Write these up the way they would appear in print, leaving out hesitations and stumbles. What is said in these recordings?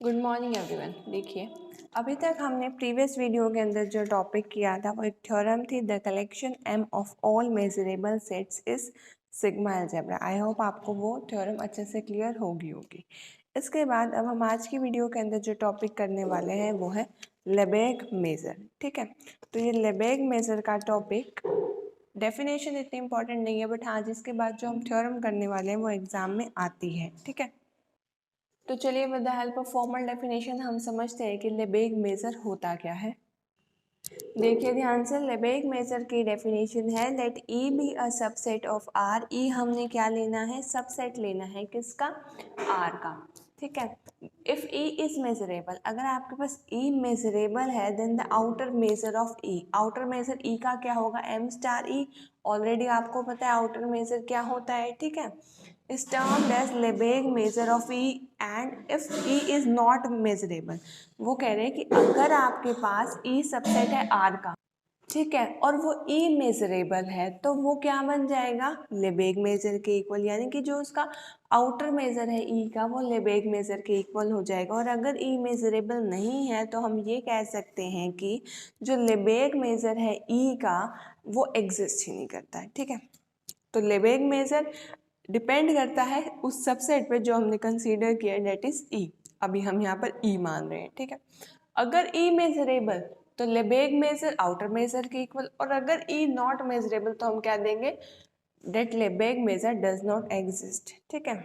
Good morning everyone. देखिए, अभी तक हमने प्रीवियस वीडियो के अंदर जो टॉपिक किया था वो एक थ्योरम थी, the collection M of all measurable sets is sigma algebra. I hope आपको वो थ्योरम अच्छे से क्लियर होगी। इसके बाद अब हम आज की वीडियो के अंदर जो टॉपिक करने वाले हैं वो है लेबेग मेजर। ठीक है, तो ये लेबेग मेजर का टॉपिक डेफिनेशन इतनी इंपॉर्टेंट नहीं है, बट हाँ जिसके बाद जो हम थ्योरम करने वाले हैं वो एग्जाम में आती है। ठीक है, तो चलिए with the help of formal definition हम समझते हैं कि लेबेग मेजर होता क्या है। देखिए ध्यान से, लेबेग मेजर की डेफिनेशन है let E be a subset of R. E हमने क्या लेना है, सबसेट लेना है किसका, आर का। ठीक है, इफ ई इज मेजरेबल, अगर आपके पास ई मेजरेबल है then the outer measure of E, outer measure E का क्या होगा, एम स्टार ई। ऑलरेडी आपको पता है आउटर मेजर क्या होता है। ठीक है, is termed as Lebesgue measure of E and if E is not measurable, वो कह रहे हैं कि अगर आपके पास E सबसेट है R का, ठीक है, और वो E मेजरेबल है तो वो क्या बन जाएगा, लेबेग मेजर के इक्वल, यानी कि जो उसका आउटर मेजर है E का वो लेबेग मेजर के इक्वल हो जाएगा। और अगर E मेजरेबल नहीं है तो हम ये कह सकते हैं कि जो लेबेग मेजर है E का वो एग्जिस्ट ही नहीं करता है। ठीक है, तो लेबेग मेजर डिपेंड करता है उस सबसेट पे जो हमने कंसीडर किया, डेट इज ई। अभी हम यहाँ पर ई मान रहे हैं। ठीक है, अगर ई मेजरेबल तो लेबेग मेजर आउटर मेजर के इक्वल, और अगर ई नॉट मेजरेबल तो हम क्या देंगे, that Lebesgue measure does not exist. ठीक है,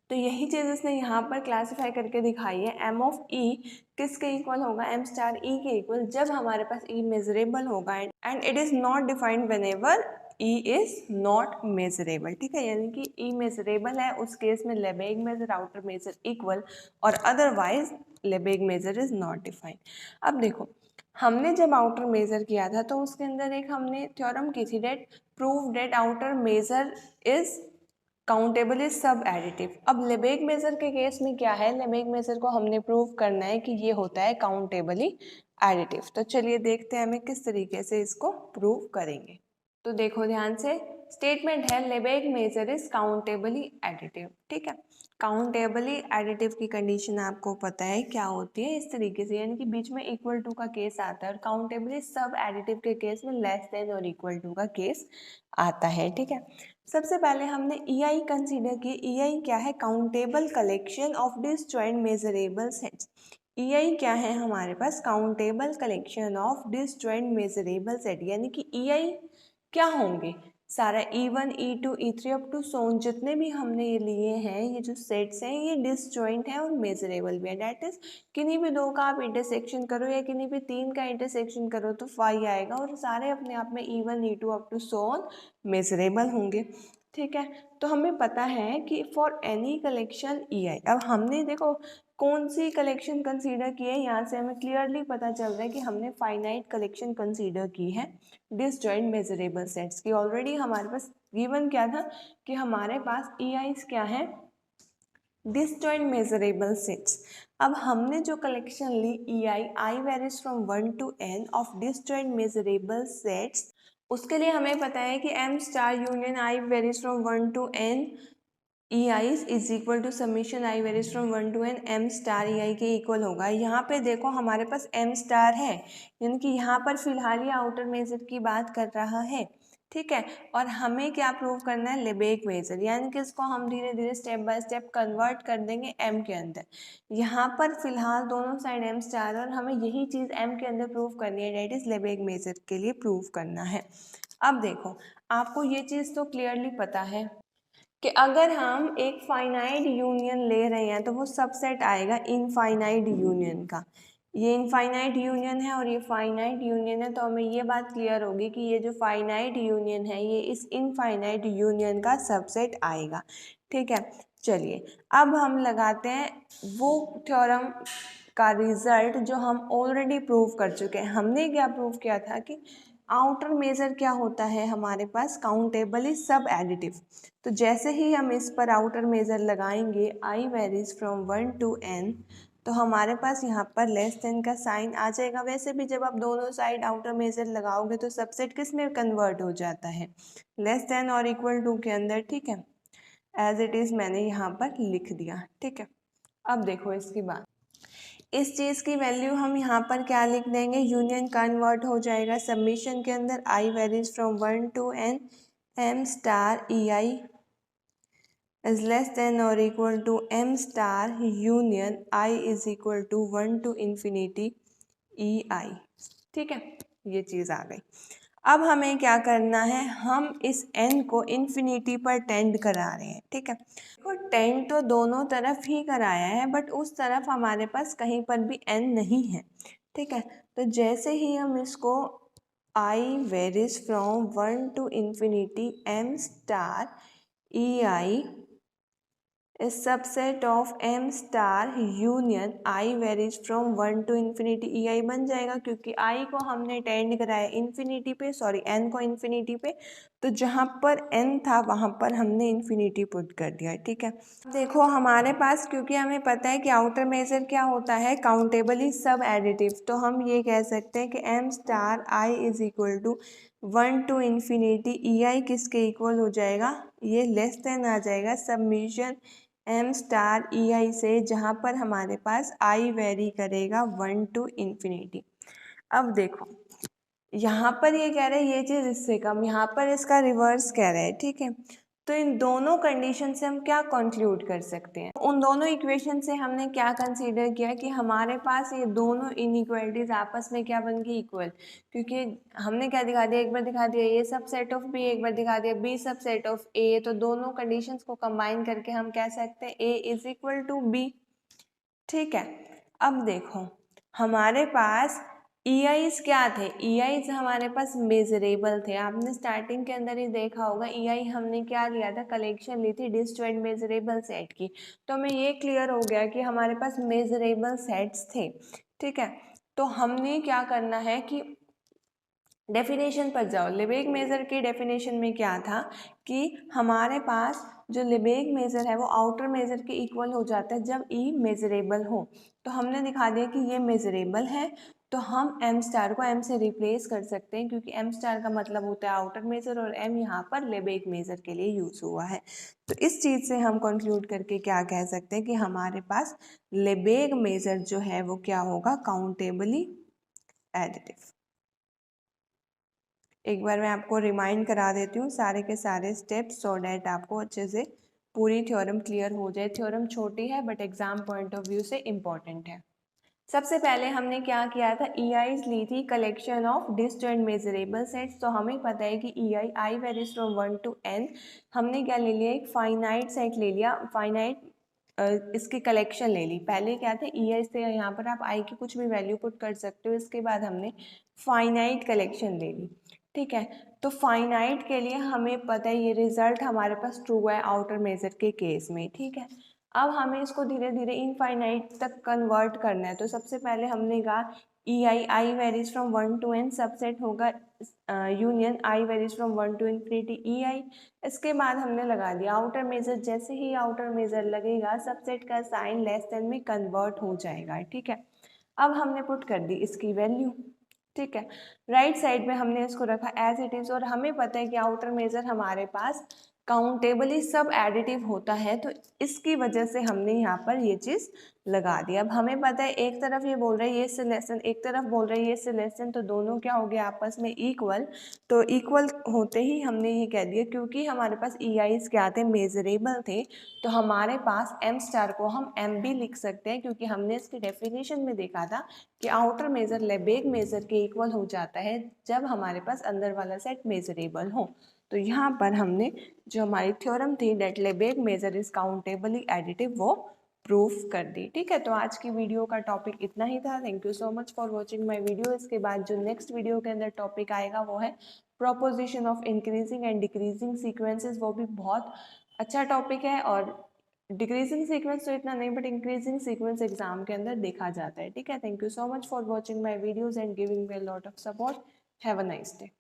तो यही चीज इसने यहाँ पर क्लासिफाई करके दिखाई है। एम ऑफ ई किसके इक्वल होगा, एम स्टार ई के इक्वल, जब हमारे पास ई मेजरेबल होगा and it is not defined whenever E is not measurable. ठीक है, यानी कि ई मेजरेबल है उस केस में Lebesgue measure outer measure equal, और otherwise Lebesgue measure is not defined. अब देखो, हमने जब आउटर मेजर किया था तो उसके अंदर एक हमने थ्योरम की थी, that prove that outer measure is countable is subadditive. अब लेबेग मेजर के केस में क्या है, लेबेग मेजर को हमने प्रूव करना है कि ये होता है काउंटेबली एडिटिव। तो चलिए देखते हैं हमें किस तरीके से इसको प्रूव करेंगे। तो देखो ध्यान से, स्टेटमेंट है लेबेग मेजर इज काउंटेबली एडिटिव। ठीक है, काउंटेबली एडिटिव की कंडीशन आपको पता है क्या होती है, इस तरीके से, यानी कि बीच में इक्वल टू का केस आता है, और काउंटेबली सब एडिटिव के केस में लेस देन और इक्वल टू का केस आता है। ठीक है, सबसे पहले हमने EI कंसीडर की। EI क्या है, countable collection of disjoint measurable sets. EI क्या है हमारे पास, countable collection of disjoint measurable set, यानी कि EI क्या होंगे, सारा E1 E2 E3 up to सोन जितने भी हमने ये लिए हैं, ये जो सेट्स हैं ये डिसजॉइंट है और मेजरेबल भी है। डेट इज किन्हीं भी दो का आप इंटरसेक्शन करो या किन्हीं भी तीन का इंटरसेक्शन करो तो फाई आएगा, और सारे अपने आप में E1 E2 up to Son measurable होंगे। ठीक है, तो हमें पता है कि फॉर एनी कलेक्शन EI, अब हमने देखो कौन सी कलेक्शन कंसीडर की है, यहाँ से हमें क्लियरली पता चल रहा है कि हमने फाइनाइट कलेक्शन कंसीडर की है डिसजॉइंट मेजरेबल सेट्स की। ऑलरेडी हमारे पास गिवन क्या था कि हमारे पास EIs क्या है, डिसजॉइंट मेजरेबल सेट्स। अब हमने जो कलेक्शन ली I varies from 1 to n of disjoint measurable sets, उसके लिए हमें पता है कि m star union i varies from 1 to n EIs is equal to summation i varies from 1 to n m star EI के equal होगा। यहाँ पे देखो हमारे पास m स्टार है, यानी कि यहाँ पर फिलहाल ये आउटर मेजर की बात कर रहा है। ठीक है, और हमें क्या प्रूव करना है, लेबेग मेजर, यानी कि इसको हम धीरे धीरे स्टेप बाय स्टेप कन्वर्ट कर देंगे m के अंदर। यहाँ पर फिलहाल दोनों साइड m स्टार, और हमें यही चीज़ m के अंदर प्रूव करनी है, डेट इज लेबेग मेजर के लिए प्रूव करना है। अब देखो, आपको ये चीज़ तो क्लियरली पता है कि अगर हम एक फाइनाइट यूनियन ले रहे हैं तो वो सबसेट आएगा इनफाइनाइट यूनियन का। ये इनफाइनाइट यूनियन है और ये फाइनाइट यूनियन है, तो हमें ये बात क्लियर होगी कि ये जो फाइनाइट यूनियन है ये इस इनफाइनाइट यूनियन का सबसेट आएगा। ठीक है, चलिए अब हम लगाते हैं वो थ्योरम का रिजल्ट जो हम ऑलरेडी प्रूव कर चुके हैं। हमने क्या प्रूव किया था कि आउटर मेजर क्या होता है हमारे पास, काउंटेबली सब एडिटिव। तो जैसे ही हम इस पर आउटर मेजर लगाएंगे आई वेरीज फ्रॉम 1 to n, तो हमारे पास यहाँ पर लेस देन का साइन आ जाएगा। वैसे भी जब आप दोनों साइड आउटर मेजर लगाओगे तो सबसेट किस में कन्वर्ट हो जाता है, लेस देन और इक्वल टू के अंदर। ठीक है, एज इट इज़ मैंने यहाँ पर लिख दिया। ठीक है, अब देखो इसकी बात, इस चीज़ की वैल्यू हम यहाँ पर क्या लिख देंगे, यूनियन कन्वर्ट हो जाएगा समीशन के अंदर, I varies from 1 to n, m star E I is less than or equal to m star union I is equal to 1 to infinity e I। ठीक है, ये चीज़ आ गई। अब हमें क्या करना है, हम इस n को इन्फिनिटी पर टेंड करा रहे हैं। ठीक है, तो टेंड तो दोनों तरफ ही कराया है, बट उस तरफ हमारे पास कहीं पर भी n नहीं है। ठीक है, तो जैसे ही हम इसको I varies from 1 to infinity m star E I is subset of m star union I varies from 1 to infinity ei बन जाएगा, क्योंकि I को हमने टेंड कराया इन्फिनिटी पे, सॉरी n को इन्फिनिटी पे, तो जहाँ पर n था वहाँ पर हमने इन्फिनिटी पुट कर दिया। ठीक है, देखो हमारे पास, क्योंकि हमें पता है कि आउटर मेजर क्या होता है, काउंटेबली सब एडिटिव, तो हम ये कह सकते हैं कि m star I is equal to 1 to infinity E I किसके इक्वल हो जाएगा, ये लेस देन आ जाएगा summation m star E I से, जहाँ पर हमारे पास I वेरी करेगा 1 to infinity। अब देखो यहाँ पर ये कह रहे हैं ये चीज़ इससे कम, यहाँ पर इसका रिवर्स कह रहे हैं। ठीक है, तो इन दोनों कंडीशन से हम क्या कंक्लूड कर सकते हैं, उन दोनों इक्वेशन से हमने क्या कंसीडर किया कि हमारे पास ये दोनों इनइक्वालिटीज आपस में क्या बन गई, इक्वल, क्योंकि हमने क्या दिखा दिया, एक बार दिखा दिया ए सब सेट ऑफ बी, एक बार दिखा दिया बी सब सेट ऑफ ए, तो दोनों कंडीशंस को कंबाइन करके हम कह सकते हैं ए इज इक्वल टू बी। ठीक है, अब देखो हमारे पास ई आईज क्या थे, ई आईज हमारे पास मेजरेबल थे। आपने स्टार्टिंग के अंदर ही देखा होगा, ई आई हमने क्या लिया था, कलेक्शन ली थी डिस्जॉइंट मेजरेबल सेट की, तो हमें ये क्लियर हो गया कि हमारे पास मेजरेबल सेट्स थे। ठीक है, तो हमने क्या करना है कि डेफिनेशन पर जाओ। लिबेग मेजर की डेफिनेशन में क्या था कि हमारे पास जो लिबेग मेजर है वो आउटर मेजर के इक्वल हो जाता है जब ई मेजरेबल हो। तो हमने दिखा दिया कि ये मेजरेबल है, तो हम एम स्टार को एम से रिप्लेस कर सकते हैं, क्योंकि एम स्टार का मतलब होता है आउटर मेजर और एम यहाँ पर लिबेग मेजर के लिए यूज हुआ है। तो इस चीज़ से हम कंक्लूड करके क्या कह सकते हैं कि हमारे पास लिबेग मेजर जो है वो क्या होगा, काउंटेबली एडिटिव। एक बार मैं आपको रिमाइंड करा देती हूँ सारे के सारे स्टेप्स, सो डैट आपको अच्छे से पूरी थ्योरम क्लियर हो जाए। थ्योरम छोटी है but exam point of view से इम्पॉर्टेंट है। सबसे पहले हमने क्या किया था, ई आईज ली थी collection of disjoint measurable sets. तो हमें पता है कि ई I varies from 1 to n, हमने क्या ले लिया, एक फाइनाइट सेट ले लिया, फाइनाइट इसकी कलेक्शन ले ली। पहले क्या थे, ई आई से यहाँ पर आप आई की कुछ भी वैल्यू पुट कर सकते हो, इसके बाद हमने फाइनाइट कलेक्शन ले ली। ठीक है, तो फाइनाइट के लिए हमें पता है ये रिजल्ट हमारे पास ट्रू है आउटर मेजर के केस में। ठीक है, अब हमें इसको धीरे धीरे इनफाइनाइट तक कन्वर्ट करना है। तो सबसे पहले हमने कहा E I varies from 1 to n, subset होगा union I varies from 1 to infinity E I. इसके बाद हमने लगा दिया आउटर मेजर, जैसे ही आउटर मेजर लगेगा सबसेट का साइन लेस देन में कन्वर्ट हो जाएगा। ठीक है, अब हमने पुट कर दी इसकी वैल्यू। ठीक है, राइट साइड में हमने इसको रखा एज इट इज, और हमें पता है कि आउटर मेजर हमारे पास काउंटेबली सब एडिटिव होता है, तो इसकी वजह से हमने यहाँ पर ये चीज़ लगा दी। अब हमें पता है एक तरफ ये बोल रहा है ये से लेस देन, एक तरफ बोल रहा है ये से लेस देन, तो दोनों क्या हो गया आपस में इक्वल। तो इक्वल होते ही हमने ये कह दिया, क्योंकि हमारे पास ई आईज क्या थे, मेजरेबल थे, तो हमारे पास एम स्टार को हम एम भी लिख सकते हैं, क्योंकि हमने इसकी डेफिनेशन में देखा था कि आउटर मेजर लेबेग मेजर के इक्वल हो जाता है जब हमारे पास अंदर वाला सेट मेजरेबल हो। तो यहाँ पर हमने जो हमारी थ्योरम थी that Lebesgue measure is countably additive, वो प्रूफ कर दी। ठीक है, तो आज की वीडियो का टॉपिक इतना ही था। Thank you so much for watching my video. इसके बाद जो नेक्स्ट वीडियो के अंदर टॉपिक आएगा वो है proposition of increasing and decreasing sequences. वो भी बहुत अच्छा टॉपिक है, और डिक्रीजिंग सीक्वेंस तो इतना नहीं, बट इंक्रीजिंग सीक्वेंस एग्जाम के अंदर देखा जाता है। ठीक है, thank you so much for watching my videos and giving me a lot of support. Have a nice day.